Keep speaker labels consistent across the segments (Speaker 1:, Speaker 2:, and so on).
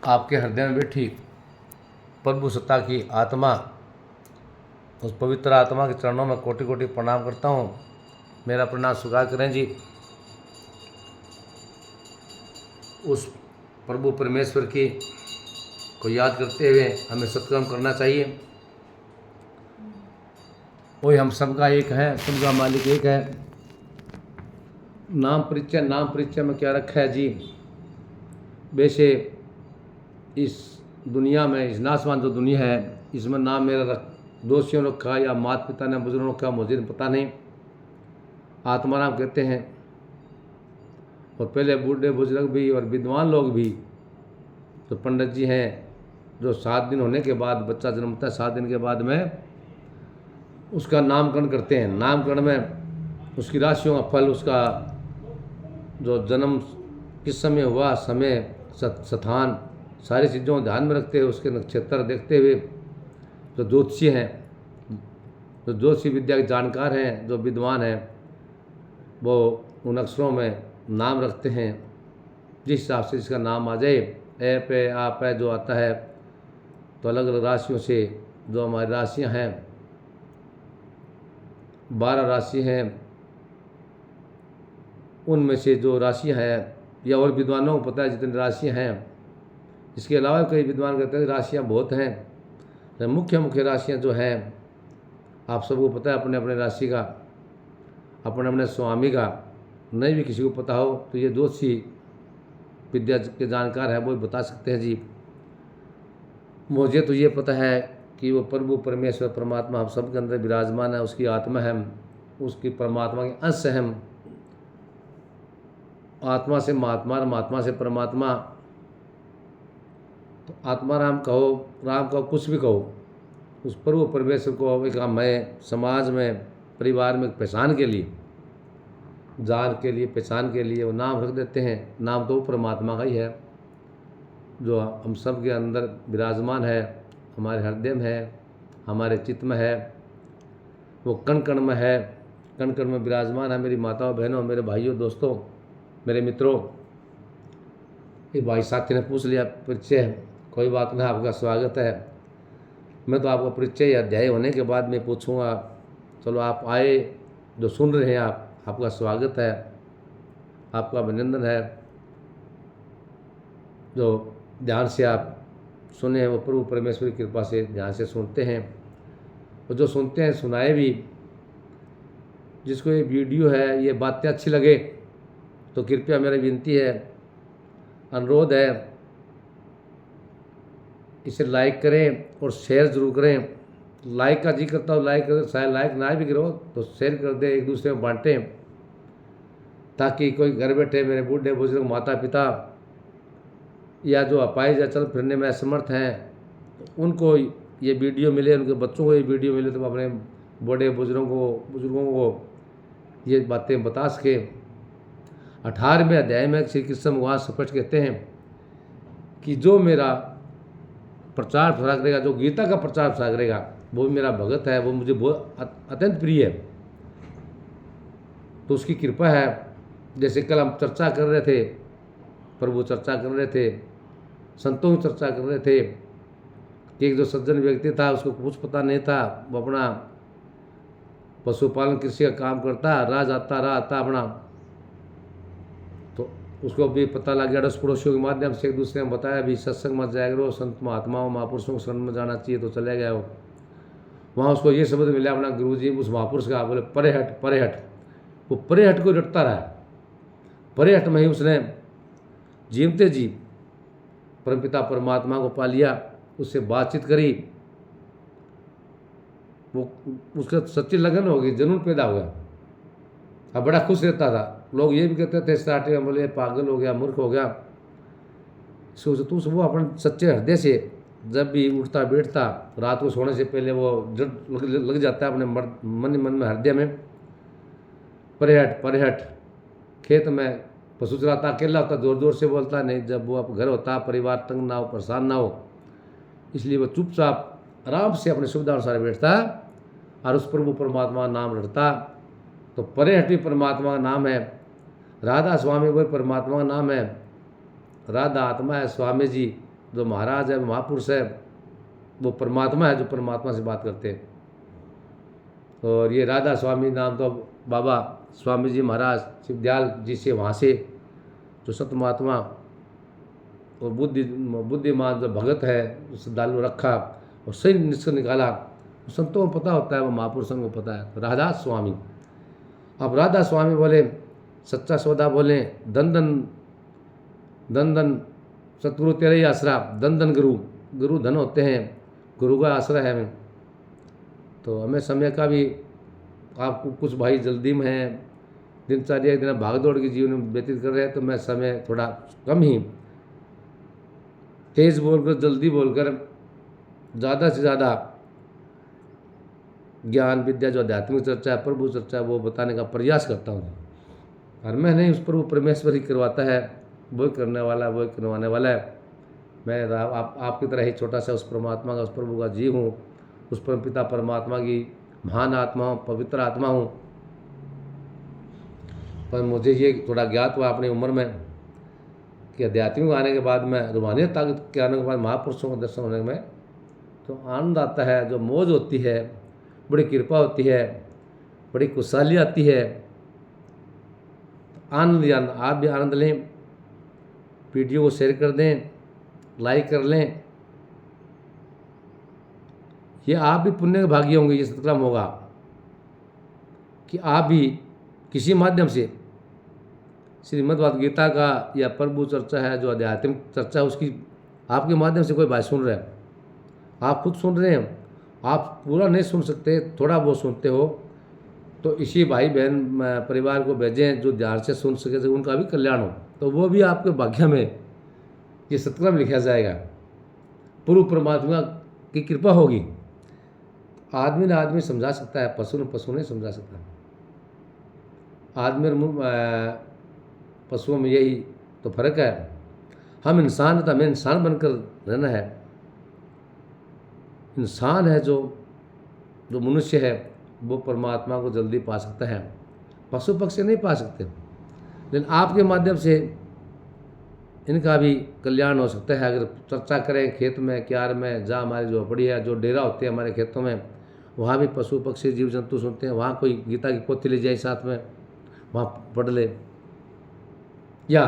Speaker 1: आपके हृदय में बैठी प्रभु सत्ता की आत्मा, उस पवित्र आत्मा के चरणों में कोटि कोटि प्रणाम करता हूँ। मेरा प्रणाम स्वीकार करें जी। उस प्रभु परमेश्वर की को याद करते हुए हमें सत्कर्म करना चाहिए। वही हम सबका एक है, सबका मालिक एक है। नाम परिचय में क्या रखा है जी। वैसे इस दुनिया में, इस नासवान जो दुनिया है, इसमें नाम मेरा दोषियों रखा या माता पिता ने बुजुर्गों रखा, मुझे पता नहीं। आत्माराम कहते हैं। और पहले बूढ़े बुजुर्ग भी और विद्वान लोग भी, तो पंडित जी हैं, जो 7 दिन होने के बाद बच्चा जन्मता है, 7 दिन के बाद में उसका नामकरण करते हैं। नामकरण में उसकी राशियों का फल, उसका जो जन्म किस समय हुआ, समय स्थान, सारी चीज़ों को ध्यान में रखते हुए, उसके नक्षत्र देखते हुए, जो ज्योतिषी हैं, जो ज्योतिषी विद्या के जानकार हैं, जो विद्वान हैं, वो उन अक्षरों में नाम रखते हैं जिस हिसाब से इसका नाम आ जाए। ए पे आ पे जो आता है, तो अलग अलग राशियों से जो हमारी राशियां हैं, 12 राशि हैं, उनमें से जो राशियां हैं, या और विद्वानों को पता है जितनी राशियां हैं। इसके अलावा कई विद्वान कहते हैं राशियां बहुत हैं। मुख्य राशियां जो हैं, आप सबको पता है अपने अपने राशि का, अपने अपने स्वामी का। नहीं भी किसी को पता हो तो ये ज्योतिषी विद्या के जानकार हैं, वो बता सकते हैं जी। मुझे तो ये पता है कि वो प्रभु परमेश्वर परमात्मा हम सब के अंदर विराजमान है, उसकी आत्मा है, उसकी परमात्मा के अंश है हम। आत्मा से महात्मा, महात्मा से परमात्मा। तो आत्मा राम कहो, राम कहो, कुछ भी कहो, उस प्रभु परमेश्वर को एक हमें समाज में, परिवार में पहचान के लिए, जान के लिए, पहचान के लिए वो नाम रख देते हैं। नाम तो परमात्मा का ही है, जो हम सब के अंदर विराजमान है, हमारे हृदय में है, हमारे चित्त में है, वो कण कण में है, कण कण में विराजमान है। मेरी माताओं, बहनों, मेरे भाइयों, दोस्तों, मेरे मित्रों, ये भाई साथी ने पूछ लिया परिचय, कोई बात नहीं, आपका स्वागत है। मैं तो आपका परिचय अध्याय होने के बाद मैं पूछूंगा। चलो आप आए, जो सुन रहे हैं आप, आपका स्वागत है, आपका अभिनंदन है। जो ध्यान से आप सुने हैं, वो प्रभु परमेश्वर की कृपा से ध्यान से सुनते हैं, और जो सुनते हैं सुनाए भी। जिसको ये वीडियो है, ये बातें अच्छी लगे तो कृपया मेरी विनती है, अनुरोध है, इसे लाइक करें और शेयर ज़रूर करें। लाइक का जी करता हूँ, लाइक करें, शायद लाइक ना भी करो तो शेयर कर दें, एक दूसरे में बांटें, ताकि कोई घर बैठे मेरे बूढ़े बुजुर्ग, माता पिता, या जो अपाहिज या चल फिरने में असमर्थ हैं, उनको ये वीडियो मिले, उनके बच्चों को ये वीडियो मिले, तो अपने बड़े बुजुर्गों को ये बातें बता सके। 18वें अध्याय में श्री कृष्ण भगवान स्पष्ट कहते हैं कि जो मेरा प्रचार प्रसार करेगा, जो गीता का प्रचार प्रसार करेगा, वो भी मेरा भगत है, वो मुझे बहुत अत्यंत प्रिय है। तो उसकी कृपा है। जैसे कल हम चर्चा कर रहे थे, प्रभु चर्चा कर रहे थे, संतों की चर्चा कर रहे थे कि एक जो सज्जन व्यक्ति था, उसको कुछ पता नहीं था, वो अपना पशुपालन कृषि का काम करता, राह आता अपना, तो उसको भी पता लग गया, अड़ोस पड़ोसियों के माध्यम से एक दूसरे ने बताया भी सत्संग मत जाया करो, संत महात्माओं महापुरुषों के शरण में जाना चाहिए, तो चले गया वो। वहाँ उसको ये शब्द मिला अपना गुरुजी उस महापुरुष का, बोले परे हट परे हट। वो परे हट को रटता रहा, परे हट में ही उसने जीवते जी परमपिता परमात्मा को पा लिया, उससे बातचीत करी, वो उसका सच्ची लगन हो गई, जुनून पैदा हो गया। अब बड़ा खुश रहता था। लोग ये भी कहते थे स्टार्टिंग में, बोले पागल हो गया, मूर्ख हो गया। सोच तू वो अपन सच्चे हृदय से जब भी उठता बैठता, रात को सोने से पहले वो जड़ लग जाता है अपने मन में, हृदय में, परे हट। खेत में पशु चलाता, अकेला होता, जोर जोर से बोलता नहीं। जब वो अब घर होता, परिवार तंग ना हो, परेशान ना हो, इसलिए वो चुपचाप आराम से अपने सुविधा अनुसार बैठता और उस प्रभु परमात्मा का नाम रटता। तो परे हट भी परमात्मा का नाम है। राधा स्वामी वही परमात्मा का नाम है। राधा आत्मा है, स्वामी जी जो महाराज है, महापुरुष है, वो परमात्मा है जो परमात्मा से बात करते हैं। और ये राधा स्वामी नाम तो बाबा स्वामी जी महाराज शिवदयाल जी से वहाँ से जो सत महात्मा और बुद्धिमान जो भगत है उस दालू रखा और सही निष्कर्ष निकाला। संतों को पता होता है, वो महापुरुषों को पता है। राधा स्वामी, अब राधा स्वामी बोले सच्चा सौदा, बोले धन धन धन धन सतगुरु तेरा ही आसरा, धन धन गुरु, गुरु धन होते हैं, गुरु का आसरा है हमें। तो हमें समय का भी, आपको कुछ भाई जल्दी में हैं, दिनचर्या इतना भागदौड़ के जीवन में व्यतीत कर रहे हैं, तो मैं समय थोड़ा कम ही तेज बोलकर, जल्दी बोलकर, ज़्यादा से ज़्यादा ज्ञान विद्या जो आध्यात्मिक चर्चा है, प्रभु चर्चा है, वो बताने का प्रयास करता हूँ। और मैं नहीं, उस प्रभु परमेश्वर ही करवाता है, वही करने वाला है, वही करवाने वाला है। मैं आपकी तरह ही छोटा सा उस परमात्मा का, उस प्रभु का जीव हूँ, उस परमपिता परमात्मा की महान आत्मा हूँ, पवित्र आत्मा हूँ। पर मुझे ये थोड़ा ज्ञात हुआ अपनी उम्र में कि आध्यात्मिक आने के बाद में, रूहानियत ताकत के आने के बाद, महापुरुषों का दर्शन होने में तो आनंद आता है, जो मौज होती है, बड़ी कृपा होती है, बड़ी खुशहाली आती है। आनंद, आप भी आनंद लें, वीडियो को शेयर कर दें, लाइक कर लें। ये आप भी पुण्य के भागी होंगे। ये सत्क्रम होगा कि आप भी किसी माध्यम से श्रीमद् भगवद गीता का या प्रभु चर्चा है, जो आध्यात्मिक चर्चा है, उसकी आपके माध्यम से कोई भाई सुन रहे हैं, आप खुद सुन रहे हैं, आप पूरा नहीं सुन सकते, थोड़ा बहुत सुनते हो, तो इसी भाई बहन परिवार को भेजें जो ध्यान से सुन सके, तो उनका भी कल्याण हो, तो वो भी आपके भाग्य में ये सत्क्रम लिखा जाएगा। पूर्व परमात्मा की कृपा होगी। आदमी ने आदमी समझा सकता है, पशु ने पशु नहीं समझा सकता। आदमी और पशुओं में यही तो फर्क है। हम इंसान, तो हमें इंसान बनकर रहना है। इंसान है जो मनुष्य है, वो परमात्मा को जल्दी पा सकता है, पशु पक्षी नहीं पा सकते। लेकिन आपके माध्यम से इनका भी कल्याण हो सकता है। अगर चर्चा करें खेत में, क्यार में, जहाँ हमारी झोपड़ी है, जो डेरा होते हैं हमारे खेतों में, वहाँ भी पशु पक्षी जीव जंतु सुनते हैं। वहाँ कोई गीता की पोथी ले जाए साथ में, वहाँ पढ़ ले, या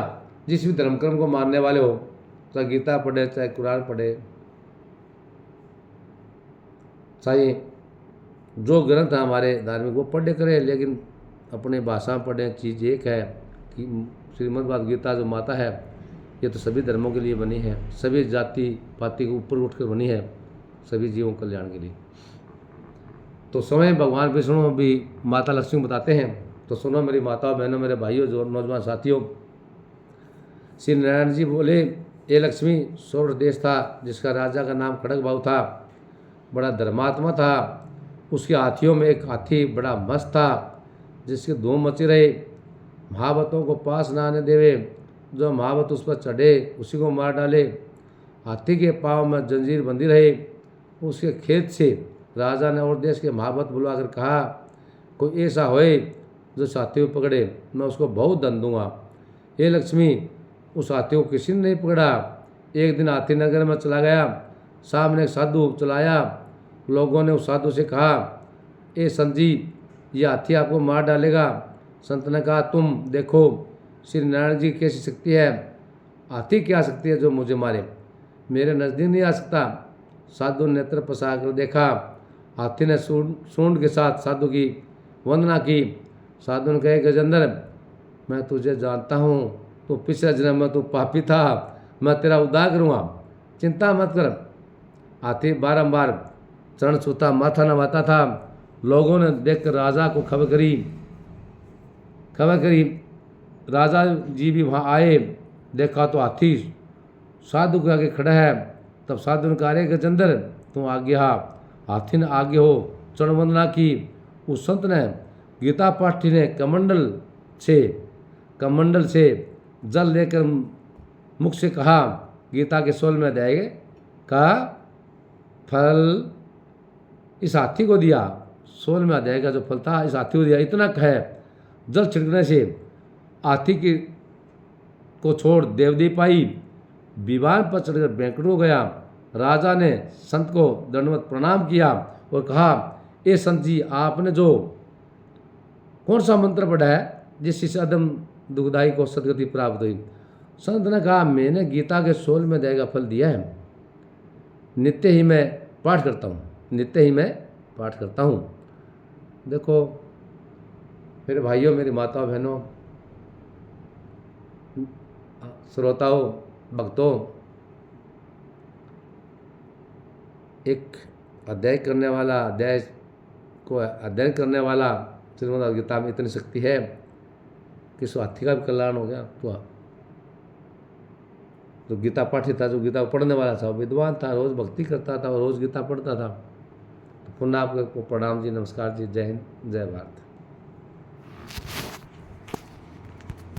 Speaker 1: जिस भी धर्म कर्म को मानने वाले हो, चाहे गीता पढ़े, चाहे कुरान पढ़े, चाहे जो ग्रंथ है हमारे धार्मिक वो पढ़े करें, लेकिन अपने भाषा में पढ़ें। चीज़ एक है कि श्रीमद् भगवद गीता जो माता है, ये तो सभी धर्मों के लिए बनी है, सभी जाति पाति के ऊपर उठकर बनी है, सभी जीवों कल्याण के लिए। तो समय भगवान विष्णु भी माता लक्ष्मी बताते हैं। तो सुनो मेरी माताओं, बहनों, मेरे भाइयों, जो नौजवान साथियों, श्री नारायण जी बोले, ये लक्ष्मी सौर देश था, जिसका राजा का नाम खड़ग बाहु था, बड़ा धर्मात्मा था। उसके हाथियों में एक हाथी बड़ा मस्त था, जिसके धूम मची रहे, महावतों को पास न आने देवे, जो महावत उस पर चढ़े उसी को मार डाले। हाथी के पाँव में जंजीर बंधी रहे। उसके खेत से राजा ने और देश के महावत बुलवाकर कहा, कोई ऐसा होए जो हाथी को पकड़े, मैं उसको बहुत दंड दूंगा। ये लक्ष्मी, उस हाथी को किसी ने नहीं पकड़ा। एक दिन हाथी नगर में चला गया, सामने एक साधु चलाया। लोगों ने उस साधु से कहा, ए संत जी, ये हाथी आपको मार डालेगा। संत ने कहा, तुम देखो श्री नारायण जी कैसी शक्ति है, हाथी क्या शक्ति है जो मुझे मारे, मेरे नज़दीक नहीं आ सकता। साधु ने नेत्र पसा कर देखा, हाथी ने सूंड के साथ साधु की वंदना की। साधु ने कहे, गजेंद्र, मैं तुझे जानता हूँ, तू पिछले जन्म में तू पापी था, मैं तेरा उद्धार करूँगा, चिंता मत कर। हाथी बारंबार चरण छूता, माथा नवाता था। लोगों ने देखकर राजा को खबर करी। राजा जी भी वहाँ आए, देखा तो हाथी साधु के आगे खड़ा है। तब साधु ने कहा, अरे गजेंद्र, तू आगे आ। हाथी ने आगे हो चरण वंदना की। उस संत ने, गीता पाठी ने कमंडल से जल लेकर मुख से कहा, गीता के 16वें अध्याय का फल इस हाथी को दिया। 16वें अध्याय का जो फल था इस हाथी को दिया। इतना कहे, जल छिड़कने से हाथी को छोड़ देवदीप आई। विमान पर चढ़कर बैंकटों गया। राजा ने संत को दंडवत प्रणाम किया और कहा, ए संत जी, आपने जो कौन सा मंत्र पढ़ा है जिससे इस अदम दुखदाई को सदगति प्राप्त हुई? संत ने कहा, मैंने गीता के 16वें अध्याय का फल दिया है। नित्य ही मैं पाठ करता हूँ, नित्य ही मैं पाठ करता हूँ। देखो मेरे भाइयों, मेरी माताओं, बहनों, श्रोताओं, भक्तों, एक अध्ययन करने वाला, अध्याय को अध्ययन करने वाला श्रीमद् गीता में इतनी शक्ति है कि सो हाथी का भी कल्याण हो गया। तो जो गीता पाठी था, जो गीता पढ़ने वाला था, वो विद्वान था, रोज़ भक्ति करता था और रोज़ गीता पढ़ता था। तो पुनः आपको प्रणाम जी, नमस्कार जी, जय हिंद, जय भारत।